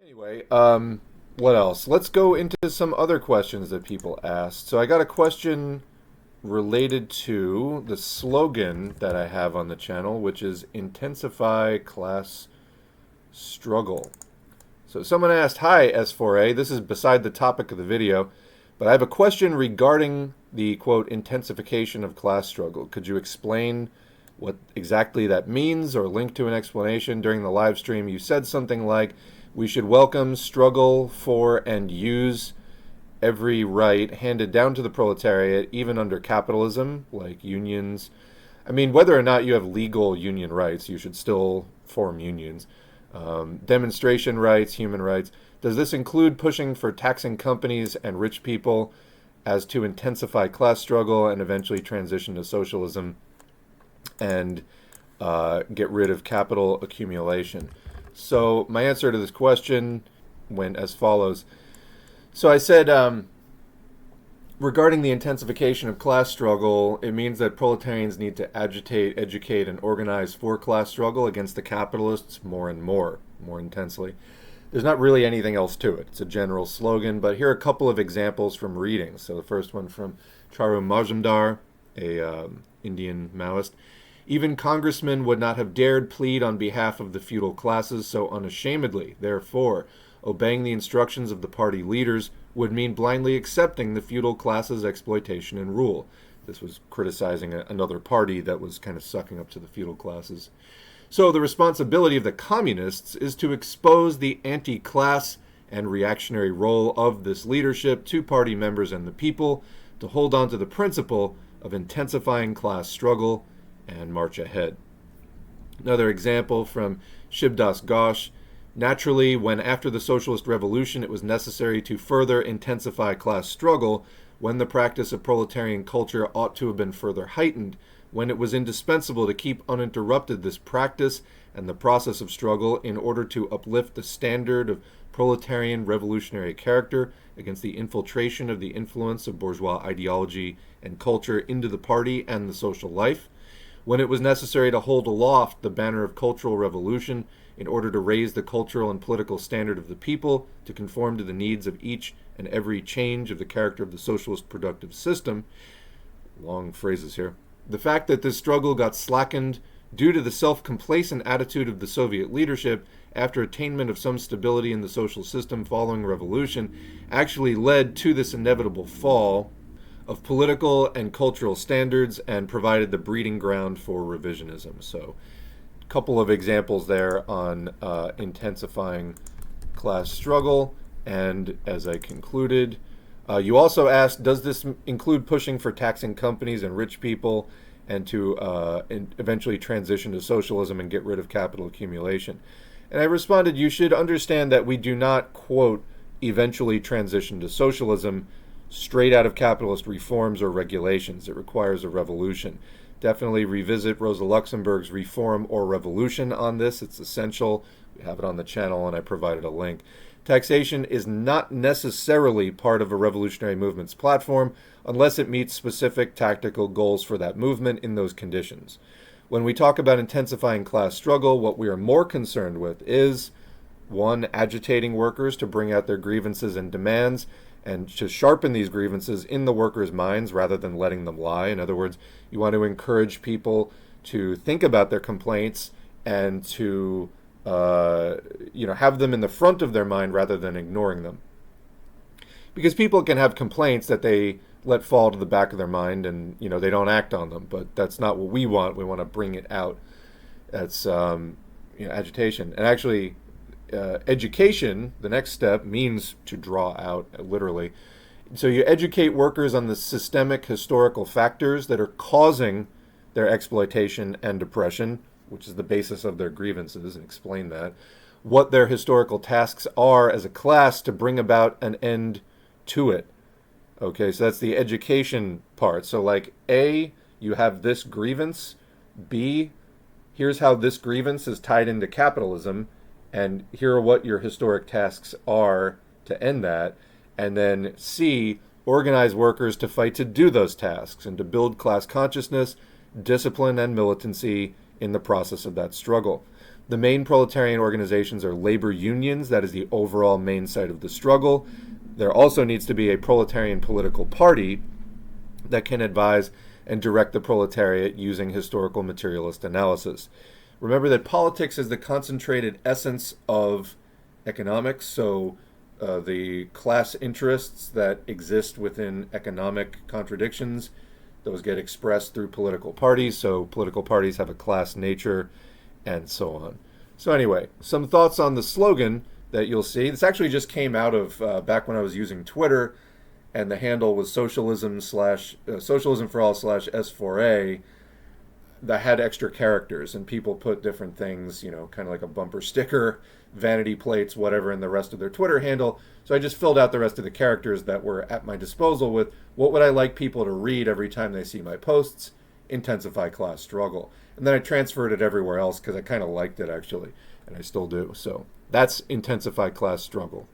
Anyway, what else? Let's go into some other questions that people asked. So I got a question related to the slogan that I have on the channel, which is Intensify Class Struggle. So someone asked, "Hi S4A, this is beside the topic of the video, but I have a question regarding the quote intensification of class struggle. Could you explain what exactly that means or link to an explanation? During the live stream you said something like we should welcome, struggle for, and use every right handed down to the proletariat, even under capitalism, like unions. I mean, whether or not you have legal union rights, you should still form unions. Demonstration rights, human rights. Does this include pushing for taxing companies and rich people as to intensify class struggle and eventually transition to socialism and get rid of capital accumulation?" So my answer to this question went as follows. So I said, regarding the intensification of class struggle, it means that proletarians need to agitate, educate, and organize for class struggle against the capitalists more and more intensely. There's not really anything else to it. It's a general slogan, but here are a couple of examples from readings. So the first one from Charu Majumdar, a Indian Maoist. "Even congressmen would not have dared plead on behalf of the feudal classes so unashamedly. Therefore, obeying the instructions of the party leaders would mean blindly accepting the feudal classes' exploitation and rule." This was criticizing another party that was kind of sucking up to the feudal classes. "So the responsibility of the communists is to expose the anti-class and reactionary role of this leadership to party members and the people, to hold on to the principle of intensifying class struggle and march ahead." Another example from Shibdas Ghosh. "Naturally, when after the socialist revolution it was necessary to further intensify class struggle, when the practice of proletarian culture ought to have been further heightened, when it was indispensable to keep uninterrupted this practice and the process of struggle in order to uplift the standard of proletarian revolutionary character against the infiltration of the influence of bourgeois ideology and culture into the party and the social life, when it was necessary to hold aloft the banner of cultural revolution in order to raise the cultural and political standard of the people to conform to the needs of each and every change of the character of the socialist productive system." Long phrases here. "The fact that this struggle got slackened due to the self-complacent attitude of the Soviet leadership after attainment of some stability in the social system following revolution actually led to this inevitable fall of political and cultural standards and provided the breeding ground for revisionism." So a couple of examples there on intensifying class struggle. And as I concluded, you also asked, does this include pushing for taxing companies and rich people and to eventually transition to socialism and get rid of capital accumulation? And I responded, you should understand that we do not, quote, eventually transition to socialism straight out of capitalist reforms or regulations. It requires a revolution. Definitely revisit Rosa Luxemburg's Reform or Revolution on this. It's essential. We have it on the channel and I provided a link. Taxation is not necessarily part of a revolutionary movement's platform unless it meets specific tactical goals for that movement in those conditions. When we talk about intensifying class struggle, what we are more concerned with is, one, agitating workers to bring out their grievances and demands and to sharpen these grievances in the workers' minds rather than letting them lie. In other words, you want to encourage people to think about their complaints and to have them in the front of their mind rather than ignoring them. Because people can have complaints that they let fall to the back of their mind and, they don't act on them. But that's not what we want. We want to bring it out. That's, agitation. And actually, education, the next step, means to draw out, literally. So you educate workers on the systemic historical factors that are causing their exploitation and depression, which is the basis of their grievances, and explain that, what their historical tasks are as a class to bring about an end to it. Okay, so that's the education part. So like A, you have this grievance. B, here's how this grievance is tied into capitalism. And here are what your historic tasks are to end that. And then C, organize workers to fight to do those tasks and to build class consciousness, discipline, and militancy in the process of that struggle. The main proletarian organizations are labor unions. That is the overall main site of the struggle. There also needs to be a proletarian political party that can advise and direct the proletariat using historical materialist analysis. Remember that politics is the concentrated essence of economics, so the class interests that exist within economic contradictions, those get expressed through political parties, so political parties have a class nature, and so on. So anyway, some thoughts on the slogan that you'll see. This actually just came out of back when I was using Twitter, and the handle was socialism for all / S4A. That had extra characters, and people put different things, kind of like a bumper sticker, vanity plates, whatever, in the rest of their Twitter handle. So I just filled out the rest of the characters that were at my disposal with what would I like people to read every time they see my posts. Intensify class struggle. And then I transferred it everywhere else because I kind of liked it, actually, and I still do. So that's Intensify class struggle.